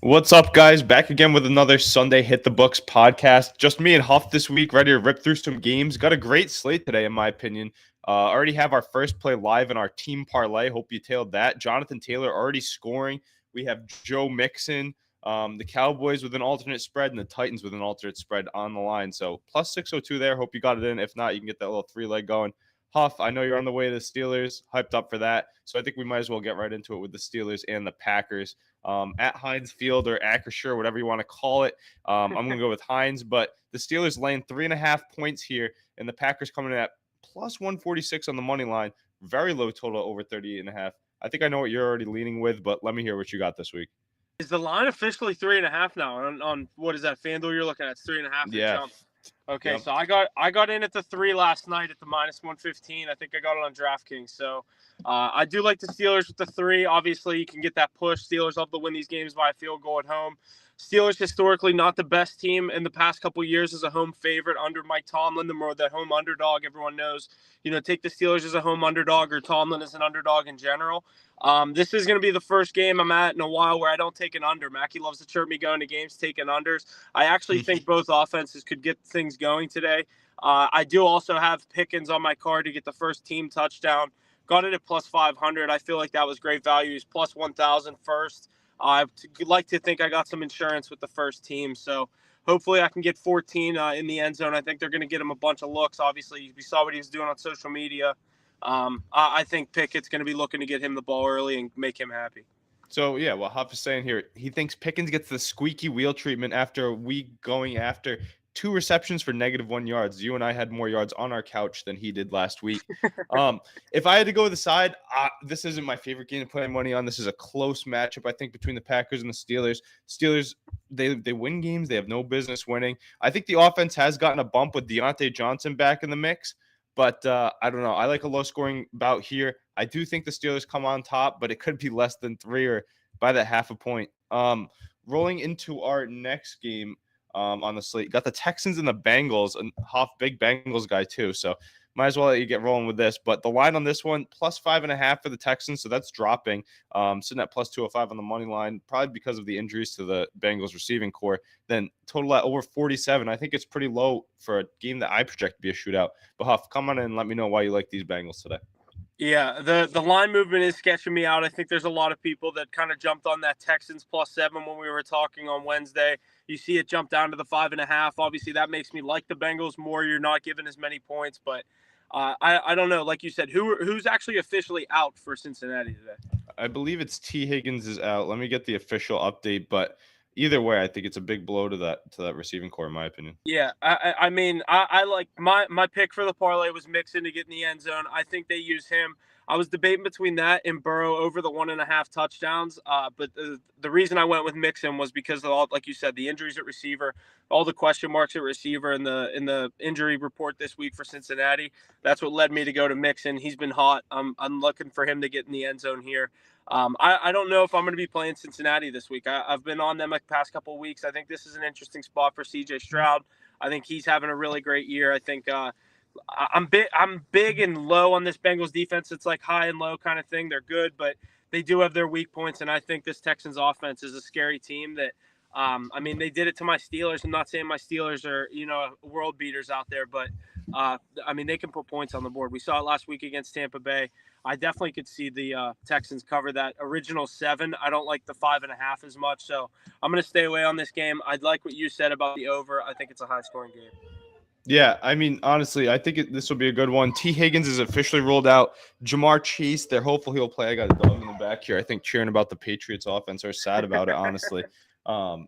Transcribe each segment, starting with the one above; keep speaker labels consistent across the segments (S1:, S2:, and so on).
S1: What's up, guys? Back again with another Sunday Hit the Books podcast. Just me and Huff this week, ready to rip through some games. Got a great slate today, in my opinion. Already have our first play live in our team parlay. Hope you tailed that. Jonathan Taylor already scoring. We have Joe Mixon, the Cowboys with an alternate spread, and the Titans with an alternate spread on the line. So plus 602 there. Hope you got it in. If not, you can get that little three-leg going. Huff, I know you're on the way to the Steelers, hyped up for that. So I think we might as well get right into it with the Steelers and the Packers. At Heinz Field or Acrisure, whatever you want to call it. I'm going to go with Heinz, but the Steelers laying 3.5 points here, and the Packers coming in at plus 146 on the money line. Very low total, over 38.5. I think I know what you're already leaning with, but let me hear what you got this week.
S2: Is the line officially 3.5 now? On what is that, FanDuel? You're looking at it's 3.5.
S1: Yeah.
S2: Jump. Okay,
S1: Yep.
S2: so I got in at the 3 last night at the minus 115. I think I got it on DraftKings. So I do like the Steelers with the 3. Obviously, you can get that push. Steelers love to win these games by a field goal at home. Steelers historically not the best team in the past couple years as a home favorite under Mike Tomlin. The more the home underdog, everyone knows. Take the Steelers as a home underdog or Tomlin as an underdog in general. This is going to be the first game I'm at in a while where I don't take an under. Mackie loves to chirp me going to games taking unders. I actually think both offenses could get things going today. I do also have Pickens on my card to get the first team touchdown. Got it at plus 500. I feel like that was great value. He's plus 1,000 first. I'd like to think I got some insurance with the first team. So hopefully I can get 14 in the end zone. I think they're going to get him a bunch of looks. Obviously, we saw what he was doing on social media. I think Pickett's going to be looking to get him the ball early and make him happy.
S1: So, yeah, what Huff is saying here, he thinks Pickens gets the squeaky wheel treatment after a week going after 2 receptions for -1 yards. You and I had more yards on our couch than he did last week. If I had to go with the side, this isn't my favorite game to play money on. This is a close matchup, I think, between the Packers and the Steelers. Steelers, they win games. They have no business winning. I think the offense has gotten a bump with Deontay Johnson back in the mix. But I don't know. I like a low-scoring bout here. I do think the Steelers come on top, but it could be less than 3 or by that half a point. Rolling into our next game on the slate, got the Texans and the Bengals, and Hoff, big Bengals guy too. So might as well let you get rolling with this. But the line on this one, plus 5.5 for the Texans, so that's dropping. Sitting at plus 205 on the money line, probably because of the injuries to the Bengals receiving core. Then total at over 47. I think it's pretty low for a game that I project to be a shootout. But Huff, come on in and let me know why you like these Bengals today.
S2: Yeah, the line movement is sketching me out. I think there's a lot of people that kind of jumped on that Texans plus 7 when we were talking on Wednesday. You see it jump down to the 5.5. Obviously, that makes me like the Bengals more. You're not giving as many points, but I don't know. Like you said, who's actually officially out for Cincinnati today?
S1: I believe it's T. Higgins is out. Let me get the official update, but either way, I think it's a big blow to that receiving core, in my opinion.
S2: Yeah, I mean, I like my pick for the parlay was Mixon to get in the end zone. I think they use him. I was debating between that and Burrow over the 1.5 touchdowns. But the reason I went with Mixon was because of all, like you said, the injuries at receiver, all the question marks at receiver in the injury report this week for Cincinnati. That's what led me to go to Mixon. He's been hot. I'm looking for him to get in the end zone here. I don't know if I'm going to be playing Cincinnati this week. I've been on them the past couple of weeks. I think this is an interesting spot for C.J. Stroud. I think he's having a really great year. I think I'm big and low on this Bengals defense. It's like high and low kind of thing. They're good, but they do have their weak points, and I think this Texans offense is a scary team that I mean, they did it to my Steelers. I'm not saying my Steelers are, world beaters out there, but I mean, they can put points on the board. We saw it last week against Tampa Bay. I definitely could see the Texans cover that original 7. I don't like the 5.5 as much, so I'm going to stay away on this game. I like what you said about the over. I think it's a high-scoring game.
S1: Yeah, I mean, honestly, I think this will be a good one. T. Higgins is officially ruled out. Jamar Chase, they're hopeful he'll play. I got a dog in the back here. I think cheering about the Patriots offense or sad about it, honestly.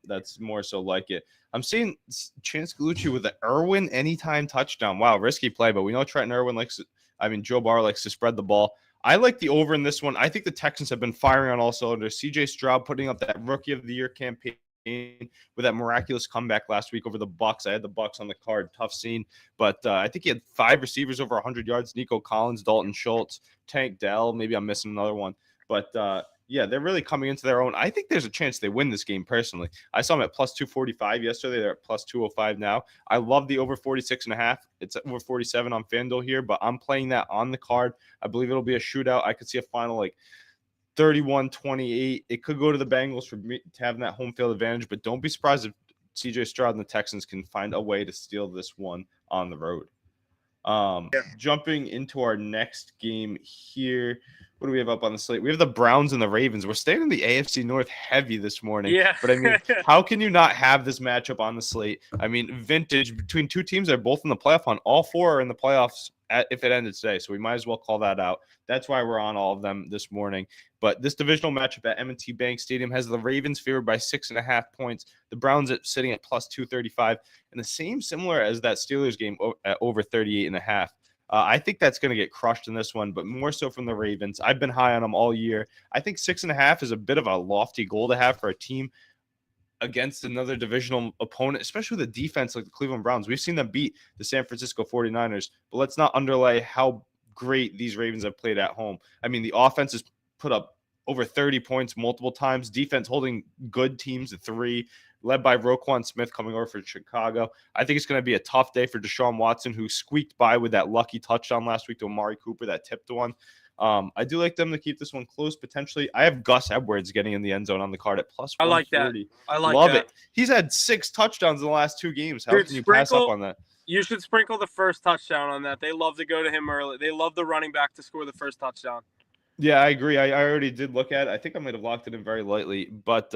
S1: That's more so like it. I'm seeing Chance Galucci with an Irwin anytime touchdown. Wow, risky play, but we know Trenton Irwin Joe Barr likes to spread the ball. I like the over in this one. I think the Texans have been firing on all cylinders. C.J. Stroud putting up that Rookie of the Year campaign with that miraculous comeback last week over the Bucs. I had the Bucs on the card. Tough scene. But I think he had 5 receivers over 100 yards. Nico Collins, Dalton Schultz, Tank Dell. Maybe I'm missing another one. But, yeah, they're really coming into their own. I think there's a chance they win this game personally. I saw them at plus 245 yesterday. They're at plus 205 now. I love the over 46.5. It's over 47 on FanDuel here, but I'm playing that on the card. I believe it'll be a shootout. I could see a final 31-28. It could go to the Bengals for having that home field advantage, but don't be surprised if CJ Stroud and the Texans can find a way to steal this one on the road. Jumping into our next game here. What do we have up on the slate? We have the Browns and the Ravens. We're staying in the AFC North heavy this morning.
S2: Yeah.
S1: But I mean, how can you not have this matchup on the slate? I mean, vintage between two teams that are both in the playoff hunt. All four are in the playoffs if it ended today. So we might as well call that out. That's why we're on all of them this morning. But this divisional matchup at M&T Bank Stadium has the Ravens favored by 6.5 points. The Browns sitting at plus 235. And the same similar as that Steelers game at over 38.5. I think that's going to get crushed in this one, but more so from the Ravens. I've been high on them all year. I think 6.5 is a bit of a lofty goal to have for a team against another divisional opponent, especially with a defense like the Cleveland Browns. We've seen them beat the San Francisco 49ers, but let's not underlay how great these Ravens have played at home. I mean, the offense has put up over 30 points multiple times. Defense holding good teams to 3, led by Roquan Smith coming over for Chicago. I think it's going to be a tough day for Deshaun Watson, who squeaked by with that lucky touchdown last week to Amari Cooper, that tipped one. I do like them to keep this one close potentially. I have Gus Edwards getting in the end zone on the card at plus 140.
S2: I like
S1: Love
S2: that.
S1: it. He's had 6 touchdowns in the last 2 games. How
S2: Dude,
S1: can you pass up on that?
S2: You should sprinkle the first touchdown on that. They love to go to him early. They love the running back to score the first touchdown.
S1: Yeah, I agree. I already did look at it. I think I might have locked it in very lightly. But,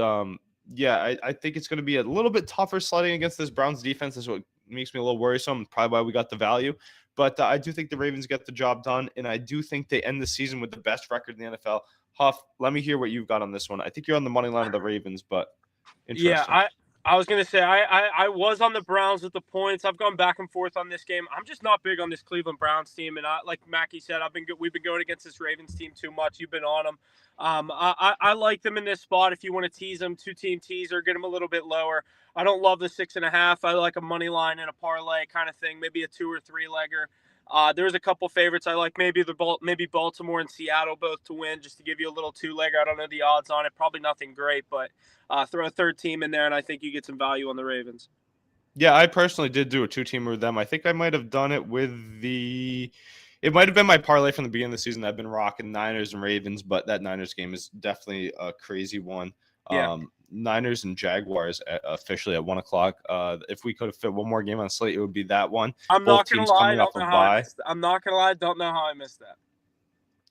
S1: yeah, I think it's going to be a little bit tougher sledding against this Browns defense. That's what makes me a little worrisome. Probably why we got the value. But I do think the Ravens get the job done, and I do think they end the season with the best record in the NFL. Huff, let me hear what you've got on this one. I think you're on the money line of the Ravens, but interesting.
S2: Yeah, I was going to say I was on the Browns with the points. I've gone back and forth on this game. I'm just not big on this Cleveland Browns team, and like Mackie said, we've been going against this Ravens team too much. You've been on them. I like them in this spot. If you want to tease them, 2-team teaser, get them a little bit lower. I don't love the 6.5. I like a money line and a parlay kind of thing, maybe a 2 or 3 legger. There's a couple favorites I like. Maybe Baltimore and Seattle both to win, just to give you a little 2-legger. I don't know the odds on it. Probably nothing great, but throw a third team in there, and I think you get some value on the Ravens.
S1: Yeah, I personally did do a 2-teamer with them. I think I might have done it with it might have been my parlay from the beginning of the season. I've been rocking Niners and Ravens, but that Niners game is definitely a crazy one.
S2: Yeah.
S1: Niners and Jaguars officially at 1:00. If we could have fit one more game on the slate, it would be that one.
S2: I'm not going to lie. I'm not going to lie. Don't know how I missed that.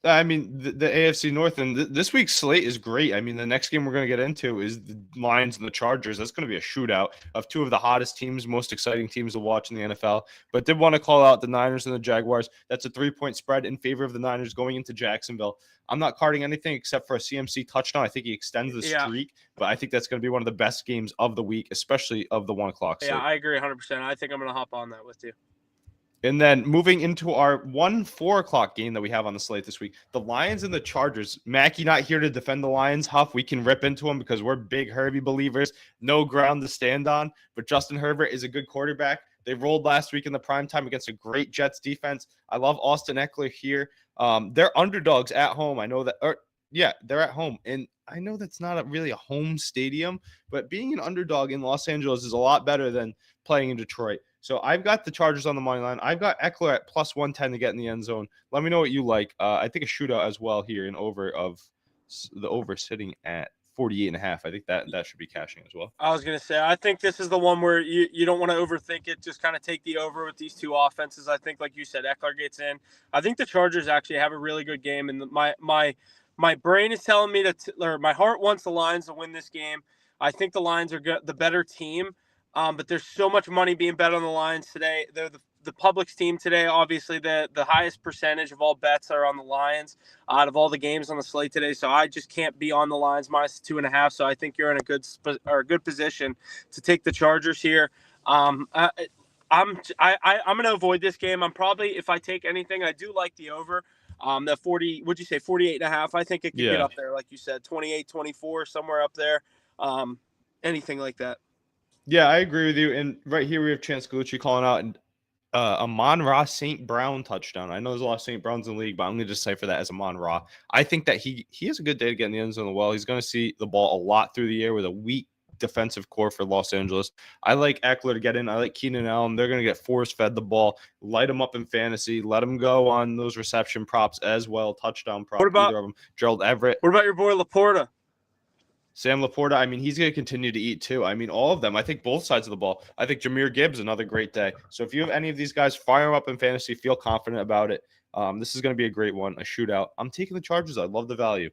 S1: I mean, the AFC North and this week's slate is great. I mean, the next game we're going to get into is the Lions and the Chargers. That's going to be a shootout of 2 of the hottest teams, most exciting teams to watch in the NFL. But did want to call out the Niners and the Jaguars. That's a 3-point spread in favor of the Niners going into Jacksonville. I'm not carding anything except for a CMC touchdown. I think he extends the streak, but I think that's going to be one of the best games of the week, especially of the 1:00 slate.
S2: Yeah, I agree 100%. I think I'm going to hop on that with you.
S1: And then moving into our 4:00 game that we have on the slate this week, the Lions and the Chargers. Mackie not here to defend the Lions. Huff, we can rip into them because we're big Herbie believers. No ground to stand on, but Justin Herbert is a good quarterback. They rolled last week in the primetime against a great Jets defense. I love Austin Eckler here. They're underdogs at home. I know that. They're at home. And I know that's not really a home stadium, but being an underdog in Los Angeles is a lot better than playing in Detroit. So I've got the Chargers on the money line. I've got Eckler at plus 110 to get in the end zone. Let me know what you like. I think a shootout as well here in the over sitting at 48.5. I think that should be cashing as well.
S2: I was going to say, I think this is the one where you don't want to overthink it. Just kind of take the over with these 2 offenses. I think, like you said, Eckler gets in. I think the Chargers actually have a really good game. And my brain is telling me or my heart wants the Lions to win this game. I think the Lions are the better team. But there's so much money being bet on the Lions today. They're the public's team today. Obviously, the highest percentage of all bets are on the Lions out of all the games on the slate today. So I just can't be on the Lions minus 2.5. So I think you're in a good position to take the Chargers here. I'm going to avoid this game. I'm probably, if I take anything, I do like the over. The 40, would you say 48.5? I think it could get up there, like you said, 28, 24, somewhere up there. Anything like that.
S1: Yeah, I agree with you. And right here we have Chance Galucci calling out Amon-Ra St. Brown touchdown. I know there's a lot of St. Browns in the league, but I'm going to decipher that as Amon-Ra. I think that he has a good day to get in the end zone as well. He's going to see the ball a lot through the air with a weak defensive core for Los Angeles. I like Eckler to get in. I like Keenan Allen. They're going to get force-fed the ball. Light them up in fantasy. Let them go on those reception props as well, touchdown props, either of them. Gerald Everett.
S2: What about your boy Laporta?
S1: Sam Laporta, I mean, he's going to continue to eat too. I mean, all of them. I think both sides of the ball. I think Jahmyr Gibbs, another great day. So if you have any of these guys, fire them up in fantasy. Feel confident about it. This is going to be a great one, a shootout. I'm taking the Chargers. I love the value.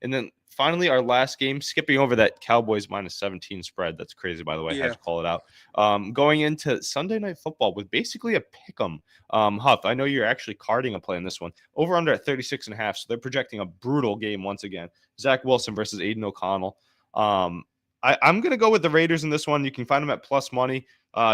S1: And then finally, our last game, skipping over that Cowboys -17 spread. That's crazy, by the way. I had to call it out. Going into Sunday Night Football with basically a pick'em. Huff, I know you're actually carding a play in this one. Over under at 36.5. So they're projecting a brutal game once again. Zach Wilson versus Aiden O'Connell. I'm going to go with the Raiders in this one. You can find them at plus money.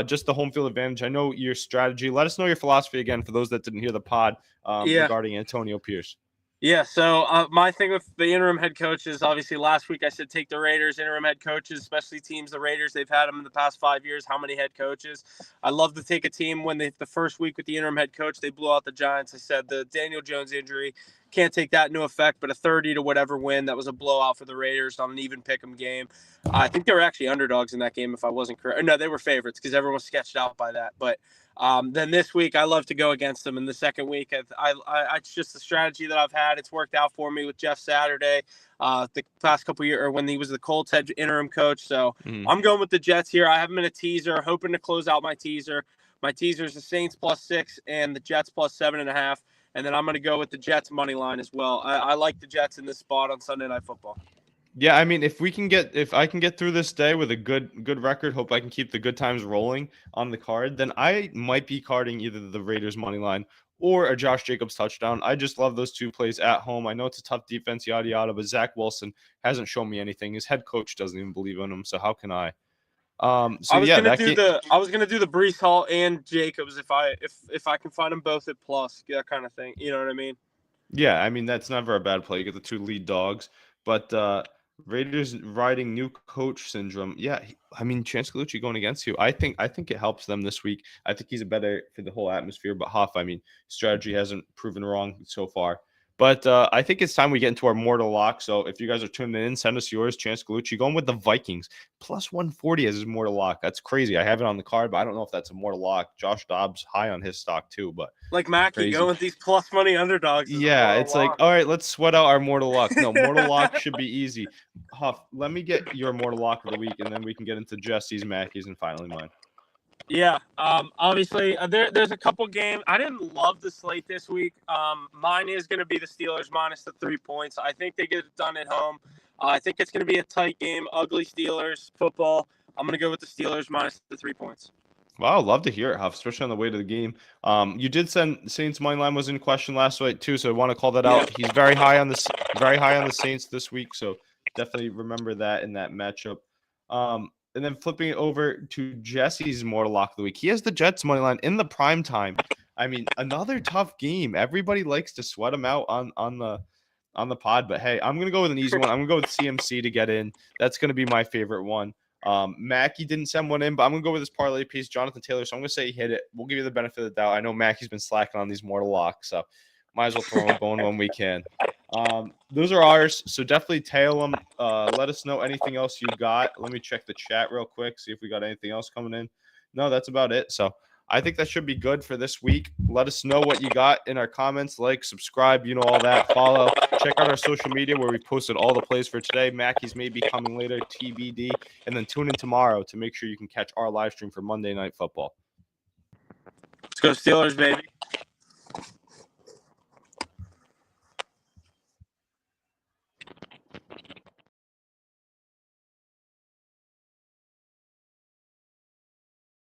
S1: Just the home field advantage. I know your strategy. Let us know your philosophy again for those that didn't hear the pod regarding Antonio Pierce.
S2: Yeah, so my thing with the interim head coaches, obviously last week I said take the Raiders, interim head coaches, especially teams, the Raiders, they've had them in the past 5 years. How many head coaches? I love to take a team when the first week with the interim head coach, they blew out the Giants. I said the Daniel Jones injury, can't take that into effect, but a 30 to whatever win, that was a blowout for the Raiders on an even pick'em game. I think they were actually underdogs in that game if I wasn't correct. No, they were favorites because everyone was sketched out by that. But then this week, I love to go against them. In the second week, it's just a strategy that I've had. It's worked out for me with Jeff Saturday the past couple years, or when he was the Colts head interim coach. So I'm going with the Jets here. I have them in a teaser, hoping to close out my teaser. My teaser is the Saints +6 and the Jets +7.5. And then I'm going to go with the Jets money line as well. I like the Jets in this spot on Sunday Night Football.
S1: Yeah, I mean, if I can get through this day with a good record, hope I can keep the good times rolling on the card, then I might be carding either the Raiders money line or a Josh Jacobs touchdown. I just love those two plays at home. I know it's a tough defense, yada yada, but Zach Wilson hasn't shown me anything. His head coach doesn't even believe in him, so how can I?
S2: I was gonna do the Breece Hall and Jacobs if I can find them both at plus, that kind of thing. You know what I mean?
S1: Yeah, I mean that's never a bad play. You get the two lead dogs, but Raiders riding new coach syndrome. Yeah, I mean Chance Galucci going against you. I think it helps them this week. I think he's a better for the whole atmosphere. But Huff, I mean, strategy hasn't proven wrong so far. But I think it's time we get into our mortal lock. So if you guys are tuning in, send us yours. Chance Galucci going with the Vikings +140 as his mortal lock. That's crazy. I have it on the card, but I don't know if that's a mortal lock. Josh Dobbs high on his stock too, but
S2: like Mackey going with these plus money underdogs.
S1: Yeah, it's like, all right, let's sweat out our mortal lock. No, mortal lock should be easy. Huff, let me get your mortal lock of the week, and then we can get into Jesse's, Mackey's, and finally mine.
S2: Yeah, obviously there's a couple games. I didn't love the slate this week. Mine is going to be the Steelers minus the 3 points. I think they get it done at home. I think it's going to be a tight game, ugly Steelers football. I'm going to go with the Steelers minus the 3 points.
S1: Wow, love to hear it, Huff, especially on the way to the game. You did send Saints money line was in question last week too, so I want to call that out. He's very high on the Saints this week, so definitely remember that in that matchup. And then flipping it over to Jesse's mortal lock of the week. He has the Jets money line in the prime time. I mean, another tough game. Everybody likes to sweat him out on the pod, but hey, I'm gonna go with an easy one. I'm gonna go with CMC to get in. That's gonna be my favorite one. Mackey didn't send one in, but I'm gonna go with this parlay piece, Jonathan Taylor. So I'm gonna say he hit it. We'll give you the benefit of the doubt. I know Mackey's been slacking on these mortal locks, so might as well throw him a bone when we can. Those are ours, so definitely tail them. Let us know anything else you got. Let me check the chat real quick, see if we got anything else coming in. No, that's about it. So I think that should be good for this week. Let us know what you got in our comments. Like, subscribe, you know, all that. Follow. Check out our social media where we posted all the plays for today. Mackey's may be coming later, TBD. And then tune in tomorrow to make sure you can catch our live stream for Monday Night Football.
S2: Let's go Steelers, baby.